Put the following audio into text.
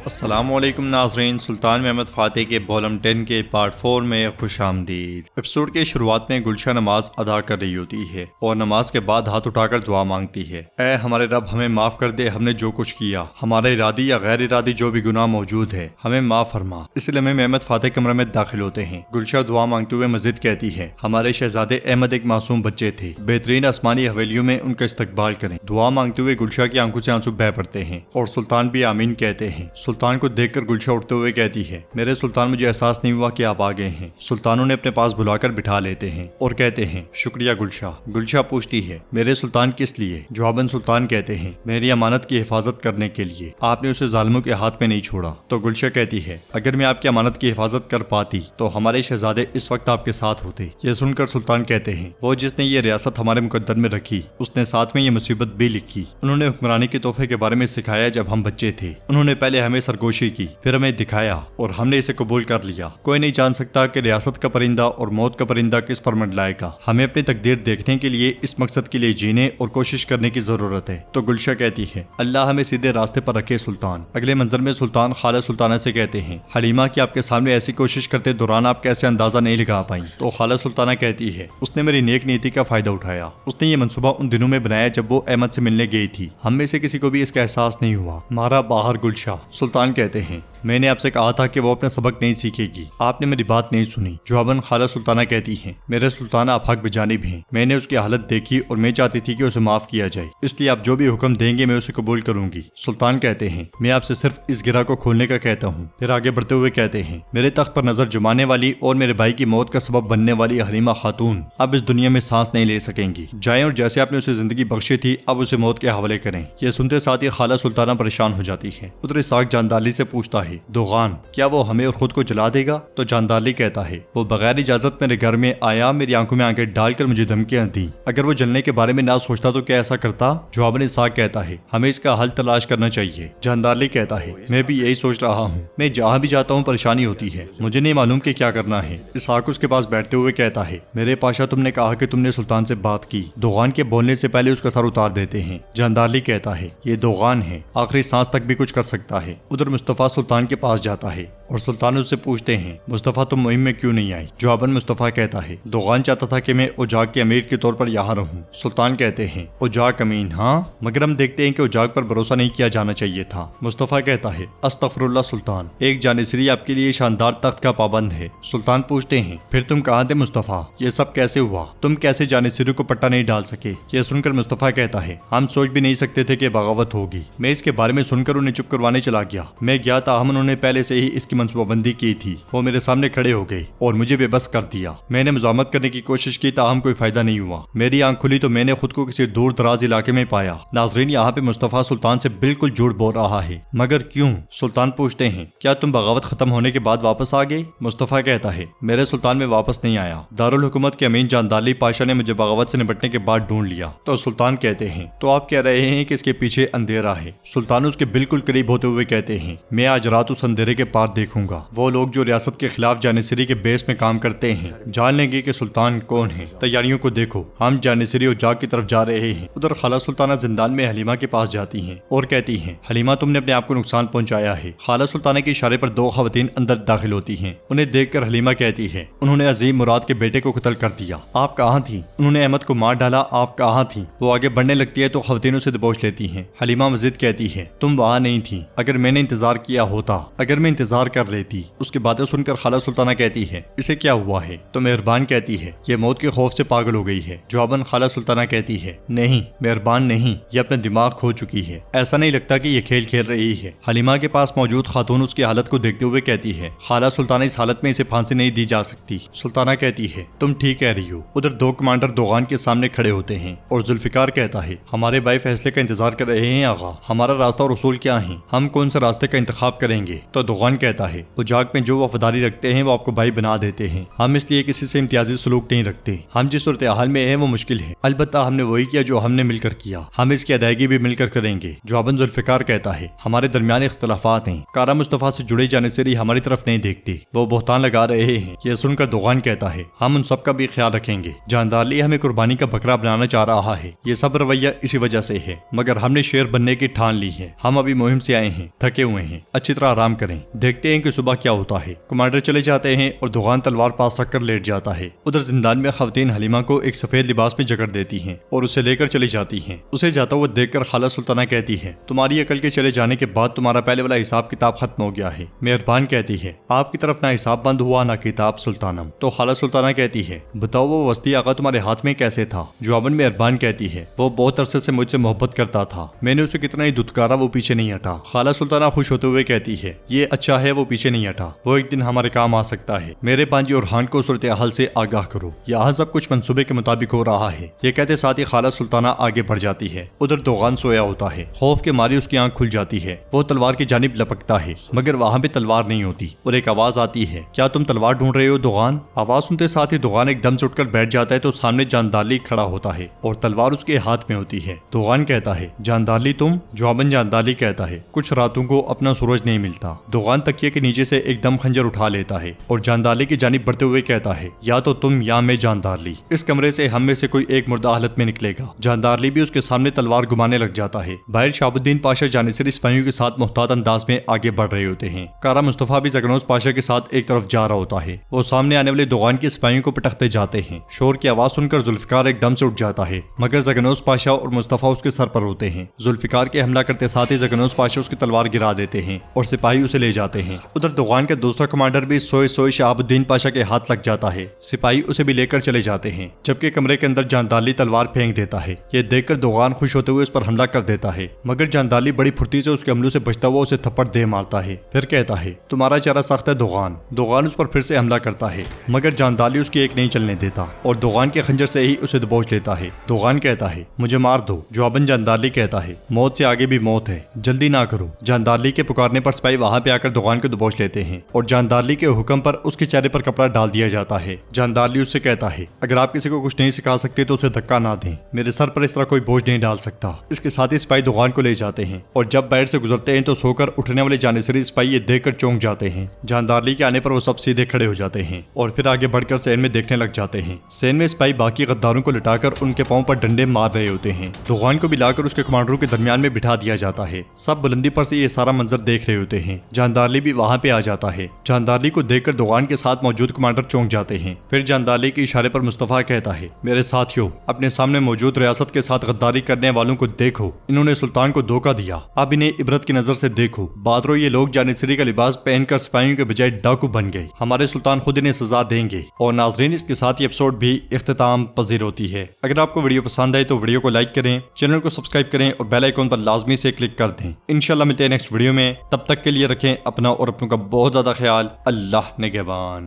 अस्सलामुअलैकुम नाज़रीन, सुल्तान महमद फ़ातेह के वॉल्यूम 10 के पार्ट 4 में खुश आमदीद। एपिसोड के शुरुआत में गुलशा नमाज अदा कर रही होती है और नमाज के बाद हाथ उठाकर दुआ मांगती है। ऐ हमारे रब, हमें माफ़ कर दे, हमने जो कुछ किया, हमारा इरादी या गैर इरादी जो भी गुनाह मौजूद है, हमें माफ़ फरमा। इसलिए हमें महमद फ़ातेह कमरे में दाखिल होते हैं। गुलशा दुआ मांगते हुए मज़ीद कहती है, हमारे शहजादे अहमद एक मासूम बच्चे थे, बेहतरीन आसमानी हवेलियों में उनका इस्तकबाल करें। दुआ मांगते हुए गुलशा की आंखों से आंसू बह पड़ते हैं और सुल्तान भी आमीन कहते हैं। सुल्तान को देखकर गुलशा उठते हुए कहती है, मेरे सुल्तान, मुझे एहसास नहीं हुआ कि आप आ गए हैं। सुल्तान उन्हें अपने पास बुलाकर बिठा लेते हैं और कहते हैं, शुक्रिया गुलशा। गुलशा पूछती है, मेरे सुल्तान किस लिए? जवाबन सुल्तान कहते हैं, मेरी अमानत की हिफाजत करने के लिए। आपने उसे जालिमों के हाथ में नहीं छोड़ा। तो गुलशा कहती है, अगर मैं आपकी अमानत की हिफाजत कर पाती तो हमारे शहजादे इस वक्त आपके साथ होते। ये सुनकर सुल्तान कहते हैं, वो जिसने ये रियासत हमारे मुकद्दर में रखी, उसने साथ में ये मुसीबत भी लिखी। उन्होंने हुक्मरानी के तोहफे के बारे में सिखाया जब हम बच्चे थे। उन्होंने पहले हमें सरगोशी की, फिर हमें दिखाया और हमने इसे कबूल कर लिया। कोई नहीं जान सकता कि रियासत का परिंदा और मौत का परिंदा किस पर मंडलाएगा। हमें अपनी तकदीर देखने के लिए इस मकसद के लिए जीने और कोशिश करने की जरूरत है। तो गुलशा कहती है, अल्लाह हमें सीधे रास्ते पर रखे सुल्तान। अगले मंजर में सुल्तान खाला सुल्ताना से कहते हैं, हलीमा की आपके सामने ऐसी कोशिश करते दौरान आप कैसे अंदाजा नहीं लगा पाई? तो खाला सुल्ताना कहती है, उसने मेरी नेक नीति का फायदा उठाया। उसने ये मंसूबा उन दिनों में बनाया जब वो अहमद से मिलने गई थी। हम में से किसी को भी इसका एहसास नहीं हुआ। मारा बाहर गुलशा। सुल्तान कहते हैं, मैंने आपसे कहा था कि वो अपना सबक नहीं सीखेगी, आपने मेरी बात नहीं सुनी। जवाबन खाला सुल्ताना कहती हैं, मेरे सुल्ताना आप हक बेजानिब हैं। मैंने उसकी हालत देखी और मैं चाहती थी कि उसे माफ किया जाए, इसलिए आप जो भी हुक्म देंगे मैं उसे कबूल करूंगी। सुल्तान कहते हैं, मैं आपसे सिर्फ इस गिरा को खोलने का कहता हूँ। फिर आगे बढ़ते हुए कहते हैं, मेरे तख्त पर नजर जुमाने वाली और मेरे भाई की मौत का सबब बनने वाली हलीमा खातून अब इस दुनिया में सांस नहीं ले सकेंगी। जाएं और जैसे आपने उसे जिंदगी बख्शी थी अब उसे मौत के हवाले करें। यह सुनते साथ ही खाला सुल्ताना परेशान हो जाती है। उधर इसाक जानदाली से पूछता है, दोगान, क्या वो हमें और खुद को जला देगा? तो जानदाली कहता है, वो बगैर इजाजत मेरे घर में आया, मेरी आंखों में आंखें डालकर मुझे धमकियां दी। अगर वो जलने के बारे में ना सोचता तो क्या ऐसा करता? जवाब इसाक कहता है, हमें इसका हल तलाश करना चाहिए। जानदाली कहता है, मैं भी यही सोच रहा हूँ। मैं जहाँ भी जाता हूँ परेशानी होती है, मुझे नहीं मालूम कि क्या करना है। इसाक उसके पास बैठते हुए कहता है, मेरे पाशा, तुमने कहा कि तुमने सुल्तान से बात की। दोगान के बोलने से पहले उसका सर उतार देते हैं। जानदाली कहता है, ये दोगान है, आखिरी सांस तक भी कुछ कर सकता है। उधर मुस्तफा सुल्तान के पास जाता है और सुल्तान उससे पूछते हैं, मुस्तफा तुम मुहिम में क्यों नहीं आई? जवाबन मुस्तफा कहता है, दोगान चाहता था कि मैं उजाग के अमीर के तौर पर यहाँ रहूं। सुल्तान कहते हैं, उजाग अमीन? हाँ, मगर हम देखते हैं कि उजाग पर भरोसा नहीं किया जाना चाहिए था। मुस्तफा कहता है, अस्तगफिरुल्लाह सुल्तान, एक जानिसरी आपके लिए शानदार तख्त का पाबंद है। सुल्तान पूछते हैं, फिर तुम कहाँ थे मुस्तफा? ये सब कैसे हुआ? तुम कैसे जानिसरी को पट्टा नहीं डाल सके? यह सुनकर मुस्तफा कहता है, हम सोच भी नहीं सकते थे कि बगावत होगी। मैं इसके बारे में सुनकर उन्हें चुप करवाने चला गया। मैं गया था, हम उन्होंने पहले से ही इसकी मंसूबाबंदी की थी। वो मेरे सामने खड़े हो गए और मुझे बेबस कर दिया। मैंने मुजामत करने की कोशिश की, ताहम कोई फायदा नहीं हुआ। मेरी आंख खुली तो मैंने खुद को किसी दूर दराज इलाके में पाया। नाजरीन, यहाँ पे मुस्तफा सुल्तान से बिल्कुल झूठ बोल रहा है, मगर क्यों? सुल्तान पूछते हैं, क्या तुम बगावत खत्म होने के बाद वापस आ गए? मुस्तफा कहता है, मेरे सुल्तान में वापस नहीं आया। दारुल हुकूमत के अमीन जानदाली पाशा ने मुझे बगावत से निपटने के बाद ढूंढ लिया। तो सुल्तान कहते हैं, तो आप कह रहे हैं कि इसके पीछे अंधेरा है? सुल्तान उसके बिल्कुल करीब होते हुए कहते हैं, मैं आज रात उस अंधेरे के पार देखूंगा। वो लोग जो रियासत के खिलाफ जानिसरी के बेस में काम करते हैं जान लेंगे कि सुल्तान कौन है। तैयारियों को देखो, हम जानिसरी उजाग की तरफ जा रहे हैं। उधर खाला सुल्ताना जिंदान में हलीमा के पास जाती हैं और कहती हैं, हलीमा तुमने अपने आप को नुकसान पहुंचाया है। खाला सुल्ताना के इशारे पर दो खवातीन अंदर दाखिल होती हैं। उन्हें देखकर हलीमा कहती है, उन्होंने अजीम मुराद के बेटे को कत्ल कर दिया। आप कहाँ थी? उन्होंने अहमद को मार डाला, आप कहाँ थी? वो आगे बढ़ने लगती है तो खवातीनों से दबोच लेती है। हलीमा मजीद कहती है, तुम वहाँ नहीं थी। अगर मैंने इंतजार किया होता, अगर मैं इंतजार कर लेती। उसकी बातें सुनकर खाला सुल्ताना कहती है, इसे क्या हुआ है? तो मेहरबान कहती है, ये मौत के खौफ से पागल हो गई है। जवाबन खाला सुल्ताना कहती है, नहीं मेहरबान नहीं, ये अपना दिमाग खो चुकी है। ऐसा नहीं लगता कि ये खेल खेल रही है। हलीमा के पास मौजूद खातून उसकी हालत को देखते हुए कहती है, खाला सुल्ताना इस हालत में इसे फांसी नहीं दी जा सकती। सुल्ताना कहती है, तुम ठीक कह रही हो। उधर दो कमांडर दोगान के सामने खड़े होते हैं और जुल्फिकार कहता है, हमारे भाई फैसले का इंतजार कर रहे हैं आगा। हमारा रास्ता और उसूल क्या है? हम कौन सा रास्ते का इंतखाब करेंगे? तो दोगान कहता कहता है वो जाग में जो वफादारी रखते हैं वो आपको भाई बना देते हैं। हम इसलिए किसी से इम्तियाजी सलूक नहीं रखते। हम जिस सूरत हाल में है वो मुश्किल है, अलबत्ता हमने वही किया जो हमने मिलकर किया, हम इसकी अदायगी भी मिलकर करेंगे। जवाबन जुल्फिकार कहता है हमारे दरमियान इख्तलाफात हैं, कारा मुस्तफा से जुड़े जाने से हमारी तरफ नहीं देखते, वो बहतान लगा रहे हैं। यह सुनकर दोगान कहता है हम उन सब का भी ख्याल रखेंगे। जानदारली हमें कुर्बानी का बकरा बनाना चाह रहा है, ये सब रवैया इसी वजह से है, मगर हमने शेर बनने की ठान ली है। हम अभी मुहिम से आए हैं, थके हुए हैं, अच्छी तरह आराम करें, देखते हैं कि सुबह क्या होता है। कमांडर चले जाते हैं और दोगान तलवार पास रखकर लेट जाता है। उधर जिंदान में खवातीन हलीमा को एक सफेद लिबास में जकड़ देती हैं और उसे लेकर चली जाती हैं। उसे जाता हुआ देखकर खाला सुल्ताना कहती है तुम्हारी अकल के चले जाने के बाद तुम्हारा पहले वाला हिसाब किताब खत्म हो गया है। मेहरबान कहती है आपकी तरफ ना हिसाब बंद हुआ ना किताब सुल्तानम। तो खाला सुल्ताना कहती है बताओ वो वस्ती आगा तुम्हारे हाथ में कैसे था। जवाबन मेहरबान कहती है वो बहुत अरसे से मुझसे मोहब्बत करता था, मैंने उसे कितना ही दुत्कारा वो पीछे नहीं हटा। खाला सुल्ताना खुश होते हुए कहती है ये अच्छा है वो पीछे नहीं हटा, वो एक दिन हमारे काम आ सकता है। मेरे पांजी और हान को सूरत हाल से आगाह करो, यहाँ सब कुछ मंसूबे के मुताबिक हो रहा है। ये कहते साथ ही खाला सुल्ताना आगे बढ़ जाती है। उधर दोगान सोया होता है, खौफ के मारे उसकी आंख खुल जाती है। वो तलवार की जानिब लपकता है मगर वहाँ पे तलवार नहीं होती और एक आवाज आती है क्या तुम तलवार ढूंढ रहे हो दोगान। आवाज सुनते साथ ही दोगान एकदम से उठकर बैठ जाता है तो सामने जानदारली खड़ा होता है और तलवार उसके हाथ में होती है। दोगान कहता है जानदारली तुम। जवाबन जानदारली कहता है कुछ रातों को अपना सूरज नहीं मिलता। दोगान तकिए के नीचे से एकदम खंजर उठा लेता है और जानदारली की जानिब बढ़ते हुए कहता है या तो तुम या मैं जानदारली, इस कमरे से हम में से कोई एक मुर्दा हालत में निकलेगा। जानदारली भी उसके सामने तलवार घुमाने लग जाता है। बाहर शाहबुद्दीन पाशा जानिसरी सिपाहियों के साथ मुहतात अंदाज में आगे बढ़ रहे होते हैं। कारा मुस्तफा भी जगनोज पाशा के साथ एक तरफ जा रहा होता है। वो सामने आने वाले दोगान के सिपाहियों को पटकते जाते हैं। शोर की आवाज सुनकर जुल्फिकार एकदम से उठ जाता है मगर जगनोज पाशा और मुस्तफा उसके सर पर होते हैं। जुल्फिकार के हमला करते साथ ही जगनोज पाशा उसकी तलवार गिरा देते हैं और सिपाही उसे ले जाते हैं। उधर दोगान के दूसरा कमांडर भी सोए सोए शहाबुद्दीन पाशा के हाथ लग जाता है। सिपाही उसे भी लेकर चले जाते हैं जबकि कमरे के अंदर जानदारली तलवार फेंक देता है। ये देखकर दोगान खुश होते हुए उस पर हमला कर देता है मगर जानदारली बड़ी फुर्ती से उसके हमलों से बचता हुआ उसे थप्पड़ दे मारता है। फिर कहता है तुम्हारा चेहरा सख्त है दोगान। दोगान उस पर फिर से हमला करता है मगर जानदारली उसकी एक नहीं चलने देता और दोगान के खंजर से ही उसे दबोच लेता है। दोगान कहता है मुझे मार दो। जवाबन जानदारली कहता है मौत से आगे भी मौत है, जल्दी ना करो। जानदारली के पुकारने पर सिपाही वहां पे आकर दोगान को दबोच लेते हैं और जानदारली के हुक्म पर उसके चेहरे पर कपड़ा डाल दिया जाता है। जानदारली उससे कहता है अगर आप किसी को कुछ नहीं सिखा सकते तो उसे धक्का ना दें, मेरे सर पर इस तरह कोई बोझ नहीं डाल सकता। इसके साथ ही सिपाही दोगान को ले जाते हैं और जब बैठ से गुजरते हैं तो सोकर उठने वाले जानिसरी सिपाही ये देखकर चौंक जाते हैं। जानदारली के आने पर वो सब सीधे खड़े हो जाते हैं और फिर आगे बढ़कर सैन में देखने लग जाते हैं। सैन में सिपाही बाकी गद्दारों को लिटाकर उनके पांव पर डंडे मार रहे होते हैं। दोगान को भी लाकर उसके कमांडरों के दरमियान में बिठा दिया जाता है। सब बुलंदी पर से ये सारा मंजर देख रहे होते हैं। जानदारली भी वहां पे आ जाता है। जानदारली को देखकर दोगान के साथ मौजूद कमांडर चौंक जाते हैं। फिर जानदारली के इशारे पर मुस्तफा कहता है मेरे साथियों अपने सामने मौजूद रियासत के साथ गद्दारी करने वालों को देखो, इन्होंने सुल्तान को धोखा दिया, अब इन्हें इबरत की नजर से देखो। बादरो ये लोग जानिसरी का लिबास पहनकर सिपाहियों के बजाय डाकू बन गए, हमारे सुल्तान खुद इन्हें सजा देंगे। और नाजरीन इसके साथ ये एपिसोड भी इख्तिताम पजीर होती है। अगर आपको वीडियो पसंद आए तो वीडियो को लाइक करें, चैनल को सब्सक्राइब करें और बेल आइकन पर लाजमी से क्लिक कर दें। इंशाल्लाह मिलते हैं नेक्स्ट वीडियो में, तब तक के लिए रखें अपना और अपनों का बहुत ज्यादा ख्याल। अल्लाह निगहबान।